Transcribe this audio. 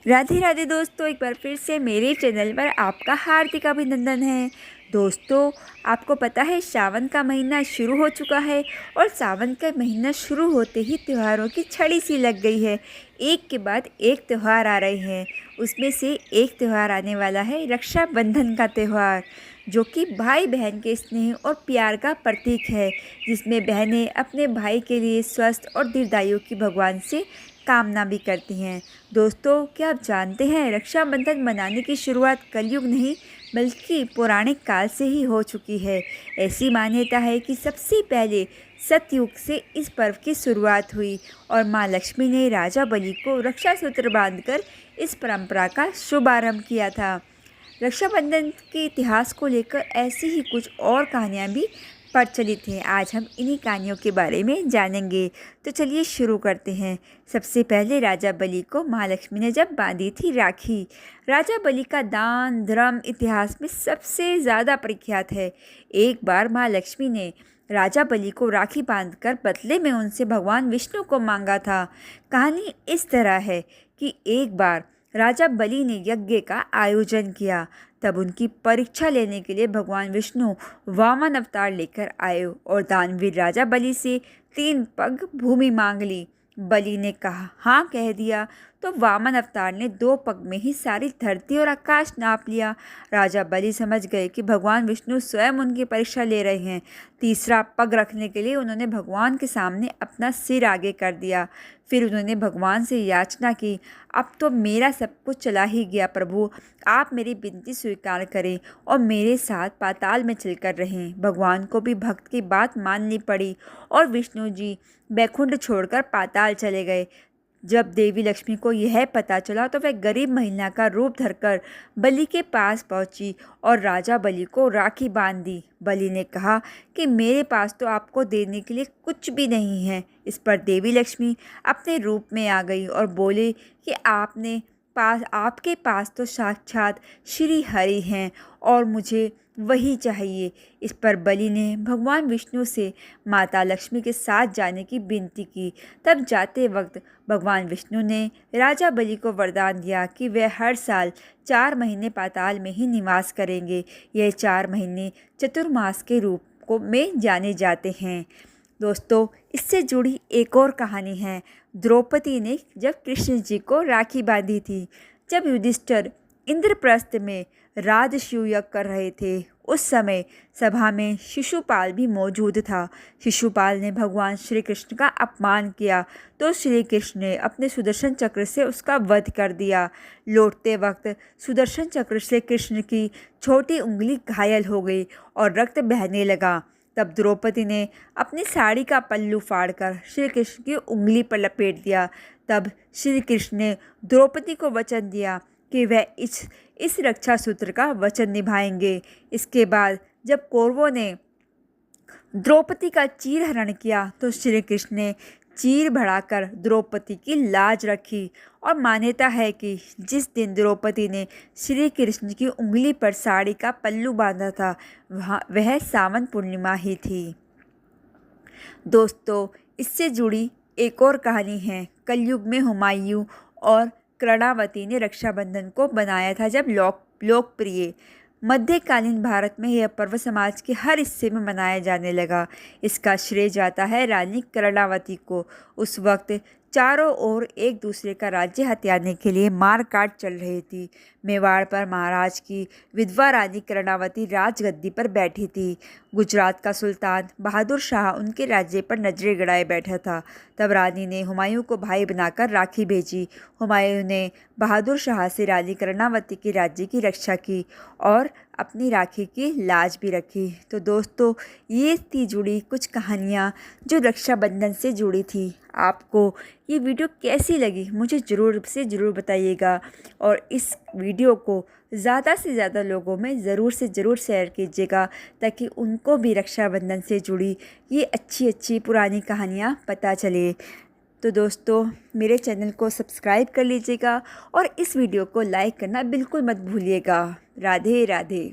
राधे राधे दोस्तों, एक बार फिर से मेरे चैनल पर आपका हार्दिक अभिनंदन है। दोस्तों, आपको पता है सावन का महीना शुरू हो चुका है और सावन का महीना शुरू होते ही त्योहारों की छड़ी सी लग गई है। एक के बाद एक त्यौहार आ रहे हैं। उसमें से एक त्यौहार आने वाला है रक्षाबंधन का त्यौहार, जो कि भाई बहन के स्नेह और प्यार का प्रतीक है, जिसमें बहनें अपने भाई के लिए स्वस्थ और दीर्घायु की भगवान से कामना भी करती हैं। दोस्तों, क्या आप जानते हैं रक्षाबंधन मनाने की शुरुआत कलयुग नहीं बल्कि पौराणिक काल से ही हो चुकी है। ऐसी मान्यता है कि सबसे पहले सतयुग से इस पर्व की शुरुआत हुई और माँ लक्ष्मी ने राजा बलि को रक्षा सूत्र बांधकर इस परंपरा का शुभारंभ किया था। रक्षाबंधन के इतिहास को लेकर ऐसी ही कुछ और कहानियाँ भी प्रचलित हैं। आज हम इन्हीं कहानियों के बारे में जानेंगे। तो चलिए शुरू करते हैं। सबसे पहले राजा बलि को माँ लक्ष्मी ने जब बांधी थी राखी। राजा बलि का दान धर्म इतिहास में सबसे ज़्यादा प्रख्यात है। एक बार माँ लक्ष्मी ने राजा बलि को राखी बांधकर बदले में उनसे भगवान विष्णु को मांगा था। कहानी इस तरह है कि एक बार राजा बलि ने यज्ञ का आयोजन किया। तब उनकी परीक्षा लेने के लिए भगवान विष्णु वामन अवतार लेकर आए और दानवीर राजा बलि से 3 पग भूमि मांग ली। बलि ने कहा हाँ कह दिया तो वामन अवतार ने 2 पग में ही सारी धरती और आकाश नाप लिया। राजा बलि समझ गए कि भगवान विष्णु स्वयं उनकी परीक्षा ले रहे हैं। तीसरा पग रखने के लिए उन्होंने भगवान के सामने अपना सिर आगे कर दिया। फिर उन्होंने भगवान से याचना की, अब तो मेरा सब कुछ चला ही गया प्रभु, आप मेरी विनती स्वीकार करें और मेरे साथ पाताल में चलकर रहें। भगवान को भी भक्त की बात माननी पड़ी और विष्णु जी बैकुंठ छोड़कर पाताल चले गए। जब देवी लक्ष्मी को यह पता चला तो वह गरीब महिला का रूप धरकर बलि के पास पहुंची और राजा बलि को राखी बांध दी। बलि ने कहा कि मेरे पास तो आपको देने के लिए कुछ भी नहीं है। इस पर देवी लक्ष्मी अपने रूप में आ गई और बोले कि आपके पास तो साक्षात श्री हरि हैं और मुझे वही चाहिए। इस पर बलि ने भगवान विष्णु से माता लक्ष्मी के साथ जाने की विनती की। तब जाते वक्त भगवान विष्णु ने राजा बलि को वरदान दिया कि वे हर साल 4 महीने पाताल में ही निवास करेंगे। यह 4 महीने चतुर्मास के रूप में जाने जाते हैं। दोस्तों, इससे जुड़ी एक और कहानी है। द्रौपदी ने जब कृष्ण जी को राखी बांधी थी, जब युधिष्ठिर इंद्रप्रस्थ में राजसूय यज्ञ कर रहे थे, उस समय सभा में शिशुपाल भी मौजूद था। शिशुपाल ने भगवान श्री कृष्ण का अपमान किया तो श्री कृष्ण ने अपने सुदर्शन चक्र से उसका वध कर दिया। लौटते वक्त सुदर्शन चक्र से कृष्ण की छोटी उंगली घायल हो गई और रक्त बहने लगा। तब द्रौपदी ने अपनी साड़ी का पल्लू फाड़कर श्री कृष्ण की उंगली पर लपेट दिया। तब श्री कृष्ण ने द्रौपदी को वचन दिया कि वह इस रक्षा सूत्र का वचन निभाएंगे। इसके बाद जब कौरवों ने द्रौपदी का चीरहरण किया तो श्री कृष्ण ने चीर बढ़ाकर द्रौपदी की लाज रखी और मान्यता है कि जिस दिन द्रौपदी ने श्री कृष्ण की उंगली पर साड़ी का पल्लू बांधा था वह सावन पूर्णिमा ही थी। दोस्तों, इससे जुड़ी एक और कहानी है। कलयुग में हुमायूं और कर्णावती ने रक्षाबंधन को बनाया था जब लोकप्रिय मध्यकालीन भारत में यह पर्व समाज के हर हिस्से में मनाया जाने लगा। इसका श्रेय जाता है रानी कर्णावती को। उस वक्त चारों ओर एक दूसरे का राज्य हथियाने के लिए मार काट चल रही थी। मेवाड़ पर महाराज की विधवा रानी कर्णावती राजगद्दी पर बैठी थी। गुजरात का सुल्तान बहादुर शाह उनके राज्य पर नजरें गड़ाए बैठा था। तब रानी ने हुमायूं को भाई बनाकर राखी भेजी। हुमायूं ने बहादुर शाह से रानी कर्णावती के राज्य की रक्षा की और अपनी राखी की लाज भी रखी। तो दोस्तों, ये थी जुड़ी कुछ कहानियाँ जो रक्षाबंधन से जुड़ी थी। आपको ये वीडियो कैसी लगी मुझे ज़रूर बताइएगा और इस वीडियो को ज़्यादा से ज़्यादा लोगों में ज़रूर से ज़रूर शेयर कीजिएगा ताकि उनको भी रक्षाबंधन से जुड़ी ये अच्छी पुरानी कहानियाँ पता चले। तो दोस्तों, मेरे चैनल को सब्सक्राइब कर लीजिएगा और इस वीडियो को लाइक करना बिल्कुल मत भूलिएगा। राधे राधे।